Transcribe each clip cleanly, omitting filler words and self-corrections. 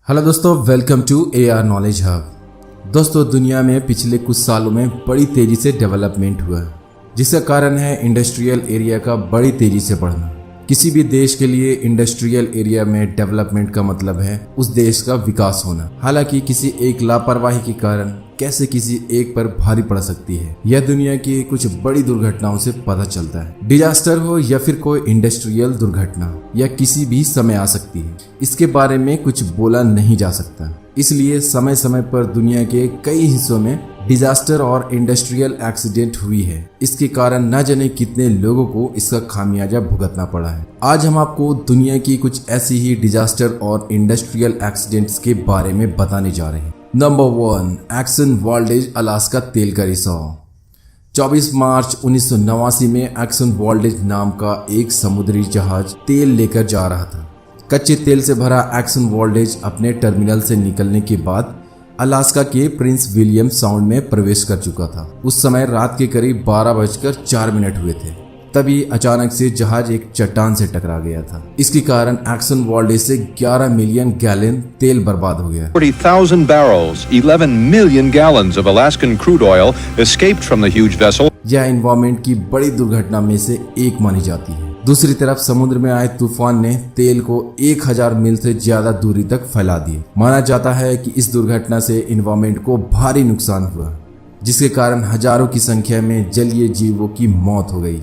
Hello दोस्तों, welcome to AR knowledge hub. दोस्तों, दुनिया में पिछले कुछ सालों में बड़ी तेजी से डेवलपमेंट हुआ है, जिसका कारण है इंडस्ट्रियल एरिया का बड़ी तेजी से बढ़ना। किसी भी देश के लिए इंडस्ट्रियल एरिया में डेवलपमेंट का मतलब है उस देश का विकास होना। हालांकि किसी एक लापरवाही के कारण कैसे किसी एक पर भारी पड़ सकती है, यह दुनिया की कुछ बड़ी दुर्घटनाओं से पता चलता है। डिजास्टर हो या फिर कोई इंडस्ट्रियल दुर्घटना, यह किसी भी समय आ सकती है। इसके बारे में कुछ बोला नहीं जा सकता, इसलिए समय समय पर दुनिया के कई हिस्सों में डिजास्टर और इंडस्ट्रियल एक्सीडेंट हुई है। इसके कारण न जाने कितने लोगों को इसका खामियाजा भुगतना पड़ा है। आज हम आपको दुनिया की कुछ ऐसी ही डिजास्टर और इंडस्ट्रियल एक्सीडेंट्स के बारे में बताने जा रहे हैं। नंबर 1, एक्सन वॉल्डेज अलास्का तेल का रिसाव। 24 मार्च 1989 में एक्सन वॉल्डेज नाम का एक समुद्री जहाज तेल लेकर जा रहा था। कच्चे तेल से भरा एक्सन वॉल्डेज अपने टर्मिनल से निकलने के बाद अलास्का के प्रिंस विलियम साउंड में प्रवेश कर चुका था। उस समय रात के करीब 12:04 हुए थे। तभी अचानक से जहाज एक चट्टान से टकरा गया था। इसके कारण एक्सन वॉल्डेज से 11 मिलियन गैलन तेल बर्बाद हो गया। 40,000 barrels, 11 million gallons of Alaskan crude oil escaped from the huge vessel. यह एनवायरमेंट की बड़ी दुर्घटना में से एक मानी जाती है। दूसरी तरफ समुद्र में आए तूफान ने तेल को 1000 मील से ज्यादा दूरी तक फैला दिए। माना जाता है कि इस दुर्घटना से एनवायरमेंट को भारी नुकसान हुआ, जिसके कारण हजारों की संख्या में जलीय जीवों की मौत हो गई।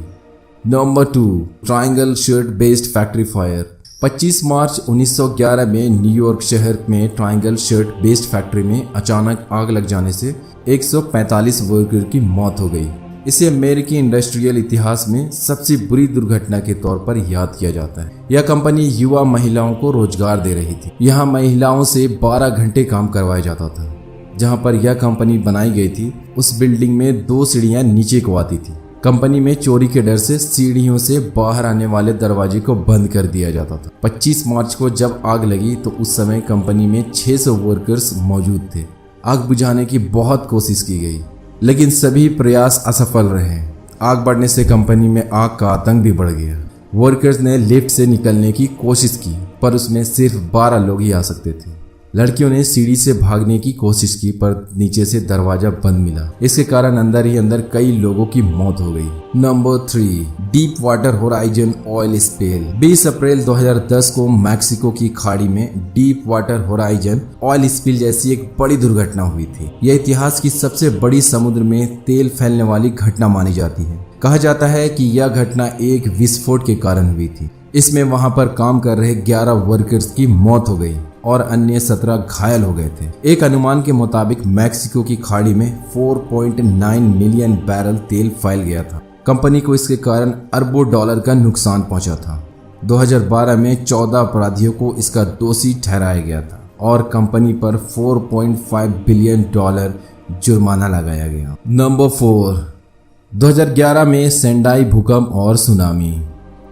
Number 2, triangle shirt based factory fire. 25 मार्च 1911 में न्यूयॉर्क शहर में ट्रायंगल शर्ट बेस्ड फैक्ट्री में अचानक आग लग जाने से 145 वर्कर की मौत हो गई। इसे अमेरिकी इंडस्ट्रियल इतिहास में सबसे बुरी दुर्घटना के तौर पर याद किया जाता है। यह कंपनी युवा महिलाओं को रोजगार दे रही थी। यहाँ महिलाओं से 12 घंटे काम करवाया जाता था। जहाँ पर यह कंपनी बनाई गई थी, उस बिल्डिंग में 2 सीढ़ियाँ नीचे को आती थी। कंपनी में चोरी के डर से सीढ़ियों से बाहर आने वाले दरवाजे को बंद कर दिया जाता था। 25 मार्च को जब आग लगी तो उस समय कंपनी में 600 वर्कर्स मौजूद थे। आग बुझाने की बहुत कोशिश की गई, लेकिन सभी प्रयास असफल रहे। आग बढ़ने से कंपनी में आग का आतंक भी बढ़ गया। वर्कर्स ने लिफ्ट से निकलने की कोशिश की, पर उसमें सिर्फ 12 लोग ही आ सकते थे। लड़कियों ने सीढ़ी से भागने की कोशिश की, पर नीचे से दरवाजा बंद मिला। इसके कारण अंदर ही अंदर कई लोगों की मौत हो गई। Number 3, deep water horizon oil spill. 20 अप्रैल 2010 को मैक्सिको की खाड़ी में deep water horizon oil spill जैसी एक बड़ी दुर्घटना हुई थी। यह इतिहास की सबसे बड़ी समुद्र में तेल फैलने वाली घटना मानी जाती है। कहा जाता है कि यह घटना एक विस्फोट के कारण हुई थी। इसमें वहां पर काम कर रहे 11 वर्कर्स की मौत हो गई और अन्य 17 घायल हो गए थे। एक अनुमान के मुताबिक मैक्सिको की खाड़ी में 4.9 मिलियन बैरल तेल फैल गया था। कंपनी को इसके कारण अरबों डॉलर का नुकसान पहुंचा था। 2012 में 14 अपराधियों को इसका दोषी ठहराया गया था और कंपनी पर 4.5 बिलियन डॉलर जुर्माना लगाया गया। नंबर 4, 2011 में सेंडाई भूकंप और सुनामी।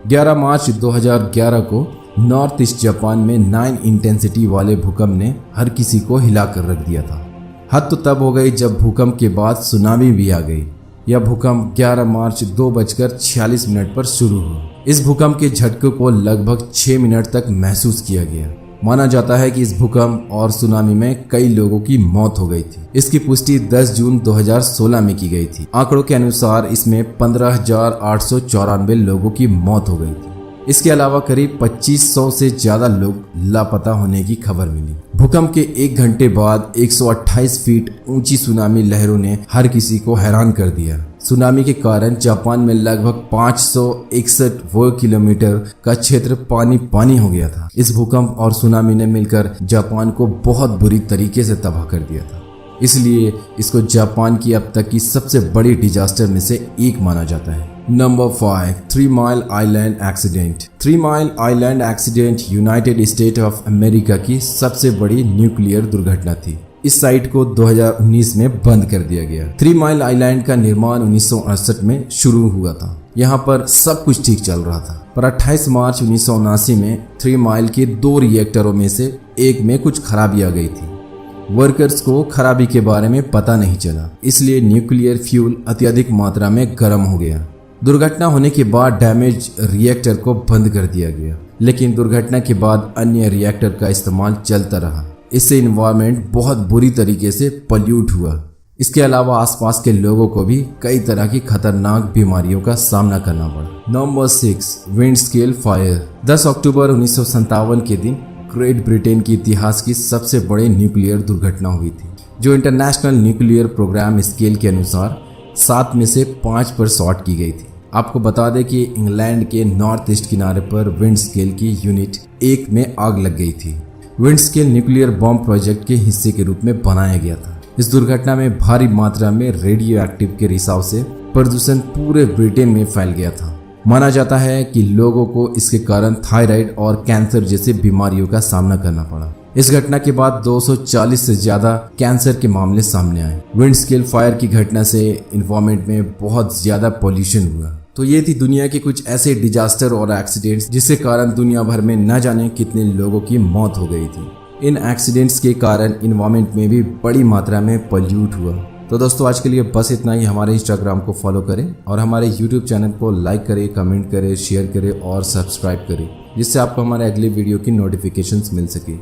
11 मार्च 2011 को नॉर्थ ईस्ट जापान में 9 इंटेंसिटी वाले भूकंप ने हर किसी को हिलाकर रख दिया था। हद तो तब हो गई जब भूकंप के बाद सुनामी भी आ गई। यह भूकंप 11 मार्च 2:46 पर शुरू हुआ। इस भूकंप के झटके को लगभग 6 मिनट तक महसूस किया गया। माना जाता है कि इस भूकंप और सुनामी में कई लोगों की मौत हो गई थी। इसकी पुष्टि 10 जून 2016 में की गई थी। आंकड़ों के अनुसार इसमें 15,894 लोगों की मौत हो गई थी। इसके अलावा करीब 2500 से ज्यादा लोग लापता होने की खबर मिली। भूकंप के 1 घंटे बाद 128 फीट ऊंची सुनामी लहरों ने हर किसी को हैरान कर दिया। सुनामी के कारण जापान में लगभग 561 वर्ग किलोमीटर का क्षेत्र पानी पानी हो गया था। इस भूकंप और सुनामी ने मिलकर जापान को बहुत बुरी तरीके से तबाह कर दिया था। इसलिए इसको जापान की अब तक की सबसे बड़ी डिजास्टर में से एक माना जाता है। Number 5, 3 mile island accident. 3 mile island accident United state of America की सबसे बड़ी न्यूक्लियर दुर्घटना थी। इस साइट को 2019 में बंद कर दिया गया। 3 माइल आइलैंड का निर्माण 1968 में शुरू हुआ था। यहाँ पर सब कुछ ठीक चल रहा था, पर 28 मार्च 1979 में 3 माइल के 2 रिएक्टरों में से एक में कुछ खराबी आ गई थी। वर्कर्स को खराबी के बारे में पता नहीं चला, इसलिए न्यूक्लियर फ्यूल अत्यधिक मात्रा में गर्म हो गया। दुर्घटना होने के बाद डैमेज रिएक्टर को बंद कर दिया गया, लेकिन दुर्घटना के बाद अन्य रिएक्टर का इस्तेमाल चलता रहा। इससे इन्वायरमेंट बहुत बुरी तरीके से पॉल्यूट हुआ। इसके अलावा आसपास के लोगों को भी कई तरह की खतरनाक बीमारियों का सामना करना पड़ा। Number 6, wind scale fire. 10 अक्टूबर 1957 के दिन ग्रेट ब्रिटेन की इतिहास की सबसे बड़ी न्यूक्लियर दुर्घटना हुई थी, जो इंटरनेशनल न्यूक्लियर प्रोग्राम स्केल के अनुसार 7 में से 5 पर शॉर्ट की गई थी। आपको बता दें कि इंग्लैंड के नॉर्थ ईस्ट किनारे पर विंड स्केल की यूनिट 1 में आग लग गई थी। Wind scale nuclear bomb project के हिस्से के रूप में बनाया गया था। इस दुर्घटना में भारी मात्रा में रेडियो एक्टिव के रिसाव से प्रदूषण पूरे ब्रिटेन में फैल गया था। माना जाता है कि लोगों को इसके कारण थायराइड और कैंसर जैसे बीमारियों का सामना करना पड़ा। इस घटना के बाद 240 से ज्यादा कैंसर के मामले सामने आए। विंड स्केल फायर की घटना से एनवायरनमेंट में बहुत ज्यादा पॉल्यूशन हुआ। तो ये थी दुनिया के कुछ ऐसे डिजास्टर और एक्सीडेंट्स जिसके कारण दुनिया भर में न जाने कितने लोगों की मौत हो गई थी। इन एक्सीडेंट्स के कारण एनवायरनमेंट में भी बड़ी मात्रा में पॉल्यूट हुआ। तो दोस्तों आज के लिए बस इतना ही। हमारे इंस्टाग्राम को फॉलो करें और हमारे यूट्यूब चैनल को लाइक करें, कमेंट करें, शेयर करें और सब्सक्राइब करें, जिससे आपको हमारे अगले वीडियो की नोटिफिकेशंस मिल सके।